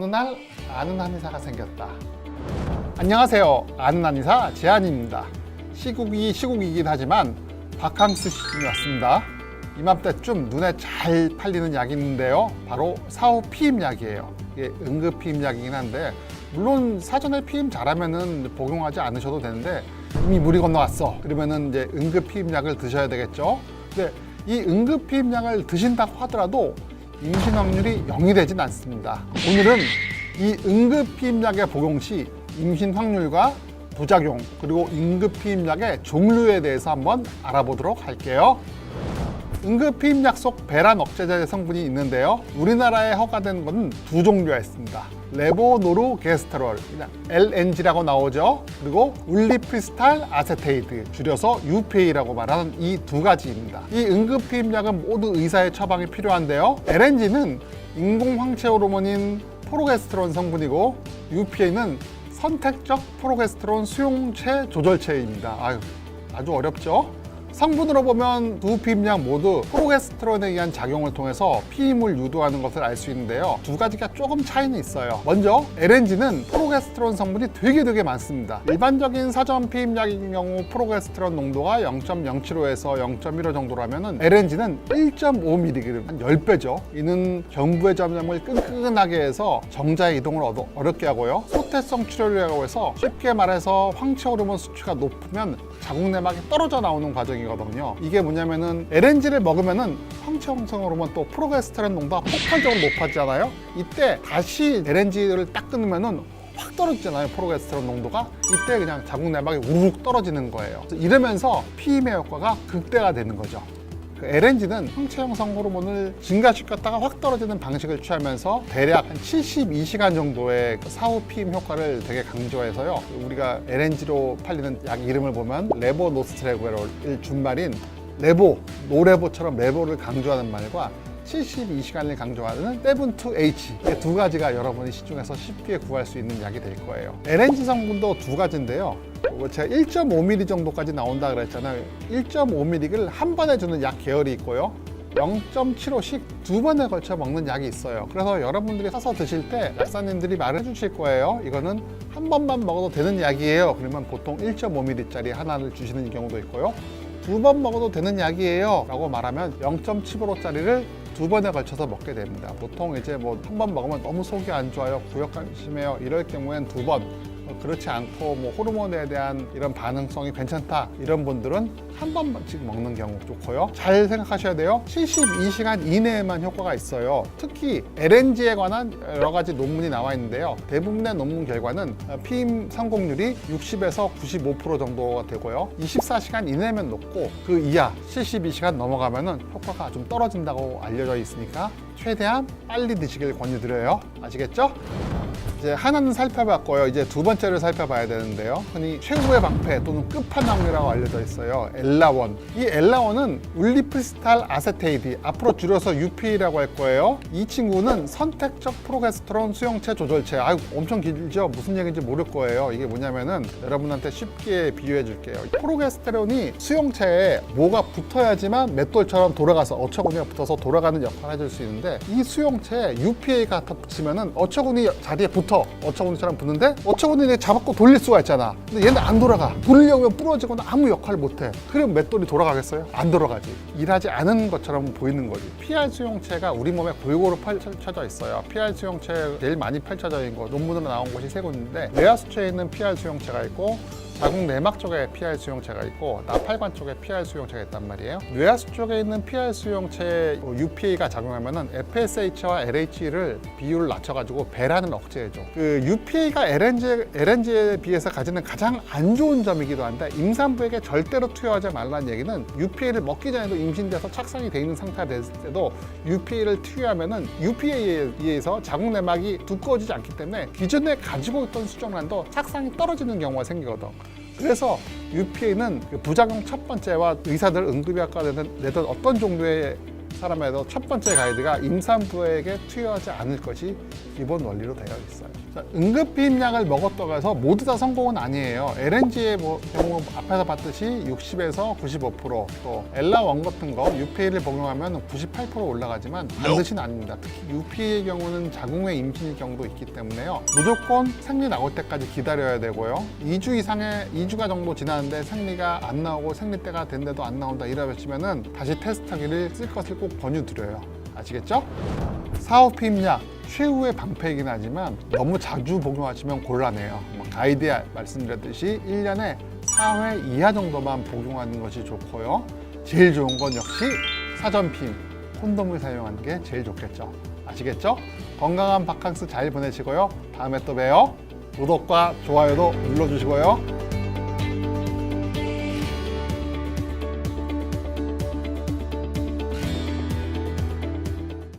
어느 날 아는 한의사가 생겼다. 안녕하세요. 아는 한의사 재한입니다. 시국이긴 하지만 바캉스 시즌이 왔습니다. 이맘때쯤 눈에 잘 팔리는 약이 있는데요. 바로 사후 피임 약이에요. 이게 응급 피임 약이긴 한데 물론 사전에 피임 잘하면은 복용하지 않으셔도 되는데 이미 물이 건너왔어. 그러면은 이제 응급 피임 약을 드셔야 되겠죠. 근데 이 응급 피임 약을 드신다고 하더라도 임신 확률이 0이 되진 않습니다. 오늘은 이 응급 피임 약의 복용 시 임신 확률과 부작용 그리고 응급 피임 약의 종류에 대해서 한번 알아보도록 할게요. 응급 피임 약 속 배란 억제제 성분이 있는데요. 우리나라에 허가된 것은 두 종류가 있습니다. 레보노르게스테롤, LNG라고 나오죠. 그리고 울리프스탈 아세테이드, 줄여서 UPA라고 말하는 이 두 가지입니다. 이 응급 피임 약은 모두 의사의 처방이 필요한데요. LNG는 인공 황체 호르몬인 프로게스테론 성분이고 UPA는 선택적 프로게스테론 수용체 조절체입니다. 아주 어렵죠? 성분으로 보면 두 피임약 모두 프로게스테론에 의한 작용을 통해서 피임을 유도하는 것을 알 수 있는데요. 두 가지가 조금 차이는 있어요. 먼저 LNG는 프로게스테론 성분이 되게 많습니다. 일반적인 사전 피임약인 경우 프로게스테론 농도가 0.075에서 0.15 정도라면 LNG는 1.5mg, 한 10배죠. 이는 경부의 점점을 끈끈하게 해서 정자의 이동을 어렵게 하고요. 소태성 출혈이라고 해서 쉽게 말해서 황체 호르몬 수치가 높으면 자궁 내막이 떨어져 나오는 과정이거든요. 이게 뭐냐면은 LNG를 먹으면은 황체 형성 호르몬 또 프로게스테론 농도가 폭발적으로 높아지잖아요. 이때 다시 LNG를 딱 끊으면은 확 떨어지잖아요. 프로게스테론 농도가. 이때 그냥 자궁 내막이 우르륵 떨어지는 거예요. 이러면서 피임의 효과가 극대화되는 거죠. LNG는 황체 형성 호르몬을 증가시켰다가 확 떨어지는 방식을 취하면서 대략 한 72시간 정도의 사후 피임 효과를 되게 강조해서요. 우리가 LNG로 팔리는 약 이름을 보면 레보노스트레구렐 준말인 노레보처럼 레보를 강조하는 말과 72시간을 강조하는 7-2H 이 두 가지가 여러분이 시중에서 쉽게 구할 수 있는 약이 될 거예요. LNG 성분도 두 가지인데요. 제가 1.5mg 정도까지 나온다 그랬잖아요. 1.5mg를 한 번에 주는 약 계열이 있고요. 0.75씩 두 번에 걸쳐 먹는 약이 있어요. 그래서 여러분들이 사서 드실 때 약사님들이 말해 주실 거예요. 이거는 한 번만 먹어도 되는 약이에요. 그러면 보통 1.5mg짜리 하나를 주시는 경우도 있고요. 두 번 먹어도 되는 약이에요 라고 말하면 0.75짜리를 두 번에 걸쳐서 먹게 됩니다. 보통 이제 뭐 한 번 먹으면 너무 속이 안 좋아요, 구역감이 심해요 이럴 경우엔 두 번, 그렇지 않고 뭐 호르몬에 대한 이런 반응성이 괜찮다 이런 분들은 한 번씩 먹는 경우 좋고요. 잘 생각하셔야 돼요. 72시간 이내에만 효과가 있어요. 특히 LNG에 관한 여러 가지 논문이 나와 있는데요. 대부분의 논문 결과는 피임 성공률이 60에서 95% 정도가 되고요. 24시간 이내면 높고 그 이하 72시간 넘어가면은 효과가 좀 떨어진다고 알려져 있으니까 최대한 빨리 드시길 권유드려요. 아시겠죠? 이제 하나는 살펴봤고요. 이제 두 번째를 살펴봐야 되는데요. 흔히 최후의 방패 또는 끝판왕이라고 알려져 있어요. 엘라원. 이 엘라원은 울리프스탈 아세테이드, 앞으로 줄여서 UPA라고 할 거예요. 이 친구는 선택적 프로게스테론 수용체 조절체. 엄청 길죠? 무슨 얘기인지 모를 거예요. 이게 뭐냐면은 여러분한테 쉽게 비유해 줄게요. 프로게스테론이 수용체에 뭐가 붙어야지만 맷돌처럼 돌아가서 어처구니가 붙어서 돌아가는 역할을 해줄 수 있는데 이 수용체에 UPA가 붙이면은 어처구니 자리에 어처구니처럼 붙는데 어처구니 잡았고 돌릴 수가 있잖아. 근데 얘는 안 돌아가. 돌리려면 부러지거나 아무 역할을 못해. 그럼 맷돌이 돌아가겠어요? 안 돌아가지. 일하지 않은 것처럼 보이는 거지. PR 수용체가 우리 몸에 골고루 펼쳐져 있어요. PR 수용체 제일 많이 펼쳐져 있는 거 논문으로 나온 곳이 세 곳인데 뇌하수체에 있는 PR 수용체가 있고 자궁 내막 쪽에 PR 수용체가 있고 나팔관 쪽에 PR 수용체가 있단 말이에요. 뇌하수 쪽에 있는 PR 수용체에 UPA가 작용하면은 FSH와 LH를 비율을 낮춰가지고 배란을 억제해줘. 그 UPA가 LNG에 비해서 가지는 가장 안 좋은 점이기도 한데 임산부에게 절대로 투여하지 말라는 얘기는 UPA를 먹기 전에도 임신돼서 착상이 돼 있는 상태가 됐을 때도 UPA를 투여하면은 UPA에 의해서 자궁 내막이 두꺼워지지 않기 때문에 기존에 가지고 있던 수정란도 착상이 떨어지는 경우가 생기거든. 그래서 UPA는 부작용 첫 번째와 의사들 응급의학과 내던 어떤 종류의 사람에도 첫 번째 가이드가 임산부에게 투여하지 않을 것이 기본 원리로 되어 있어요. 자, 응급피임약을 먹었다고 해서 모두 다 성공은 아니에요. LNG의 경우 앞에서 봤듯이 60에서 95%, 또 엘라원 같은 거 UPA를 복용하면 98% 올라가지만 반드시는 아닙니다. 특히 UPA의 경우는 자궁의 임신일 경우도 있기 때문에요. 무조건 생리 나올 때까지 기다려야 되고요. 2주가 정도 지났는데 생리가 안 나오고 생리 때가 됐는데도 안 나온다 이러시면은 다시 테스트하기를 쓸 것을 꼭 권유드려요. 아시겠죠? 사후피임약 최후의 방패이긴 하지만 너무 자주 복용하시면 곤란해요. 가이드에 말씀드렸듯이 1년에 4회 이하 정도만 복용하는 것이 좋고요. 제일 좋은 건 역시 사전피임, 콘돔을 사용하는 게 제일 좋겠죠. 아시겠죠? 건강한 바캉스 잘 보내시고요. 다음에 또 봬요. 구독과 좋아요도 눌러주시고요.